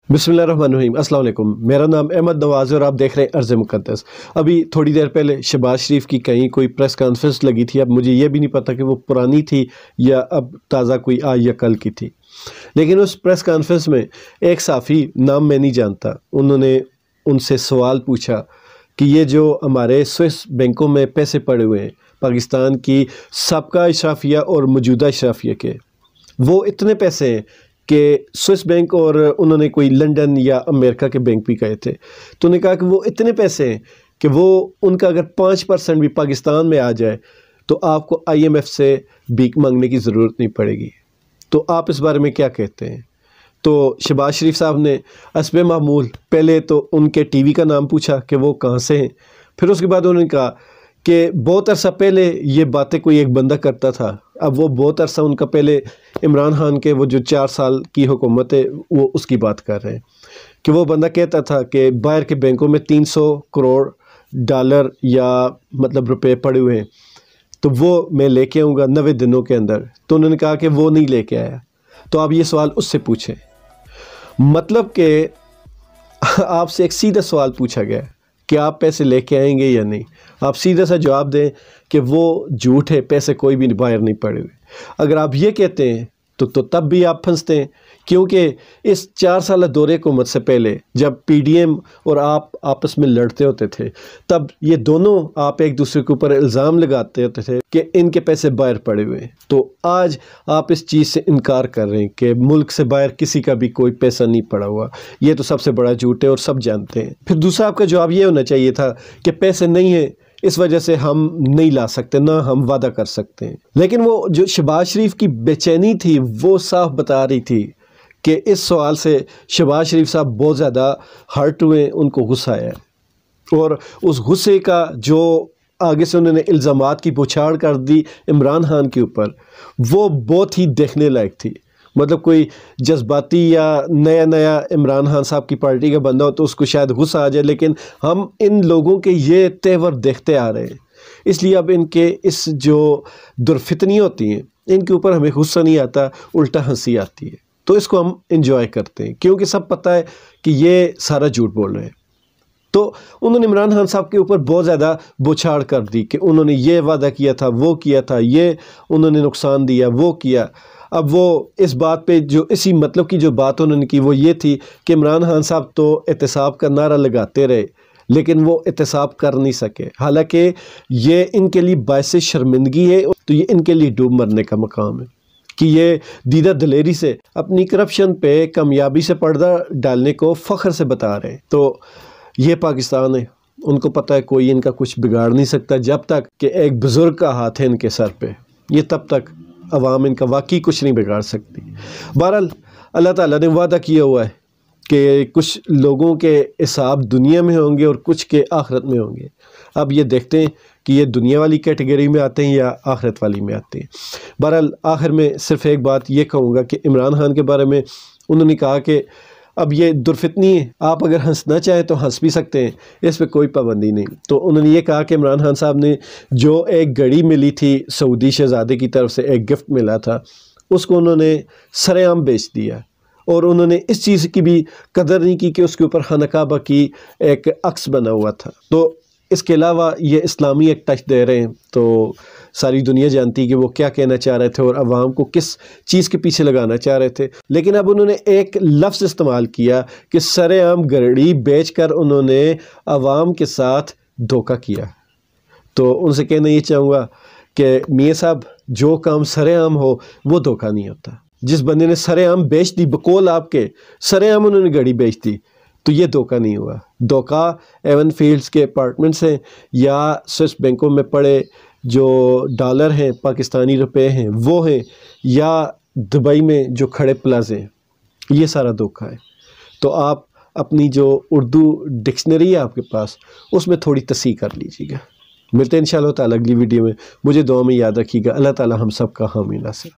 बिस्मिल्लाहिर्रहमानिर्रहीम। अस्सलाम वालेकुम। मेरा नाम अहमद नवाज़ है और आप देख रहे हैं अर्ज़ मुक़द्दस। अभी थोड़ी देर पहले शहबाज शरीफ की कहीं कोई प्रेस कॉन्फ्रेंस लगी थी। अब मुझे ये भी नहीं पता कि वो पुरानी थी या अब ताज़ा कोई आज या कल की थी, लेकिन उस प्रेस कॉन्फ्रेंस में एक सहाफ़ी, नाम मैं नहीं जानता, उन्होंने उनसे सवाल पूछा कि ये जो हमारे स्विस बैंकों में पैसे पड़े हुए हैं पाकिस्तान की साबका इशराफिया और मौजूदा इशराफिया के, वो इतने पैसे हैं कि स्विस बैंक, और उन्होंने कोई लंदन या अमेरिका के बैंक भी कहे थे, तो उन्होंने कहा कि वो इतने पैसे हैं कि वो उनका अगर 5% भी पाकिस्तान में आ जाए तो आपको IMF से भीख मांगने की ज़रूरत नहीं पड़ेगी। तो आप इस बारे में क्या कहते हैं? तो शहबाज शरीफ साहब ने हस्बे मामूल पहले तो उनके TV का नाम पूछा कि वो कहाँ से हैं, फिर उसके बाद उन्होंने कहा कि बहुत अरसा पहले ये बातें कोई एक बंदा करता था। अब वो बहुत अरसा उनका पहले इमरान खान के वो जो 4 साल की हुकूमत है वो उसकी बात कर रहे हैं कि वो बंदा कहता था कि बाहर के बैंकों में 300 करोड़ डॉलर या मतलब रुपए पड़े हुए हैं, तो वो मैं लेके आऊँगा 90 दिनों के अंदर। तो उन्होंने कहा कि वो नहीं लेके आया। तो आप ये सवाल उससे पूछें, मतलब कि आपसे एक सीधा सवाल पूछा गया कि आप पैसे लेके आएंगे या नहीं। आप सीधा सा जवाब दें कि वो झूठ है, पैसे कोई भी बाहर नहीं पड़े हुए। अगर आप ये कहते हैं तो तब भी आप फंसते हैं, क्योंकि इस 4 साल दौरे हुकूमत से पहले जब PDM और आप आपस में लड़ते होते थे, तब ये दोनों आप एक दूसरे के ऊपर इल्ज़ाम लगाते होते थे कि इनके पैसे बाहर पड़े हुए हैं। तो आज आप इस चीज़ से इनकार कर रहे हैं कि मुल्क से बाहर किसी का भी कोई पैसा नहीं पड़ा हुआ। ये तो सबसे बड़ा झूठ है और सब जानते हैं। फिर दूसरा आपका जवाब ये होना चाहिए था कि पैसे नहीं है, इस वजह से हम नहीं ला सकते, ना हम वादा कर सकते हैं। लेकिन वो जो शहबाज शरीफ की बेचैनी थी वो साफ बता रही थी कि इस सवाल से शहबाज शरीफ साहब बहुत ज़्यादा हर्ट हुए, उनको गुस्सा आया, और उस गुस्से का जो आगे से उन्होंने इल्ज़ामात की बौछार कर दी इमरान खान के ऊपर, वो बहुत ही देखने लायक थी। मतलब कोई जज्बाती या नया इमरान खान साहब की पार्टी का बंदा हो तो उसको शायद गुस्सा आ जाए, लेकिन हम इन लोगों के ये तेवर देखते आ रहे हैं, इसलिए अब इनके इस जो दुर्फितनी होती हैं इनके ऊपर हमें गुस्सा नहीं आता, उल्टा हंसी आती है। तो इसको हम इंजॉय करते हैं, क्योंकि सब पता है कि ये सारा झूठ बोल रहे हैं। तो उन्होंने इमरान खान साहब के ऊपर बहुत ज़्यादा बौछार कर दी कि उन्होंने ये वादा किया था, वो किया था, ये उन्होंने नुकसान दिया, वो किया। अब वो इस बात पे जो इसी मतलब की जो बात उन्होंने की वो ये थी कि इमरान खान साहब तो एहतसाब का नारा लगाते रहे, लेकिन वो एहतसाब कर नहीं सके। हालांकि ये इनके लिए बायस शर्मिंदगी है, तो ये इनके लिए डूब मरने का मकाम है कि ये दीदा दलेरी से अपनी करप्शन पे कामयाबी से पर्दा डालने को फ़ख्र से बता रहे हैं। तो ये पाकिस्तान है, उनको पता है कोई इनका कुछ बिगाड़ नहीं सकता जब तक कि एक बुज़ुर्ग का हाथ है इनके सर पे, ये तब तक अवाम इनका वाकई कुछ नहीं बिगाड़ सकती। बहरहाल अल्लाह ताला ने वादा किया हुआ है कि कुछ लोगों के हिसाब दुनिया में होंगे और कुछ के आखिरत में होंगे। अब ये देखते हैं कि ये दुनिया वाली कैटेगरी में आते हैं या आखिरत वाली में आते हैं। बहरहाल आखिर में सिर्फ एक बात ये कहूँगा कि इमरान खान के बारे में उन्होंने कहा कि अब ये दुर्फितनी है, आप अगर हंसना चाहें तो हंस भी सकते हैं, इस पर कोई पाबंदी नहीं। तो उन्होंने ये कहा कि इमरान खान साहब ने जो एक घड़ी मिली थी सऊदी शहज़ादे की तरफ से, एक गिफ्ट मिला था, उसको उन्होंने सरेआम बेच दिया, और उन्होंने इस चीज़ की भी कदर नहीं की कि उसके ऊपर खाना काबा की एक अक्स बना हुआ था। तो इसके अलावा ये इस्लामी एक टच दे रहे हैं, तो सारी दुनिया जानती है कि वो क्या कहना चाह रहे थे और अवाम को किस चीज़ के पीछे लगाना चाह रहे थे। लेकिन अब उन्होंने एक लफ्ज़ इस्तेमाल किया कि सरेआम घड़ी बेचकर उन्होंने अवाम के साथ धोखा किया। तो उनसे कहना ये चाहूँगा कि मियाँ साहब, जो काम सरेआम हो वो धोखा नहीं होता। जिस बंदे ने सरेआम बेच दी, बकौल आपके सरेआम उन्होंने घड़ी बेच दी, तो ये धोखा नहीं हुआ। धोखा एवन फील्ड्स के अपार्टमेंट्स हैं या स्विस बैंकों में पड़े जो डॉलर हैं, पाकिस्तानी रुपए हैं वो हैं, या दुबई में जो खड़े प्लाजे हैं, ये सारा धोखा है। तो आप अपनी जो उर्दू डिक्शनरी है आपके पास, उसमें थोड़ी तस्हीह कर लीजिएगा। मिलते हैं इंशाअल्लाह ताला अगली वीडियो में। मुझे दुआ में याद रखिएगा। अल्लाह ताला हम सब का हामी नासिर।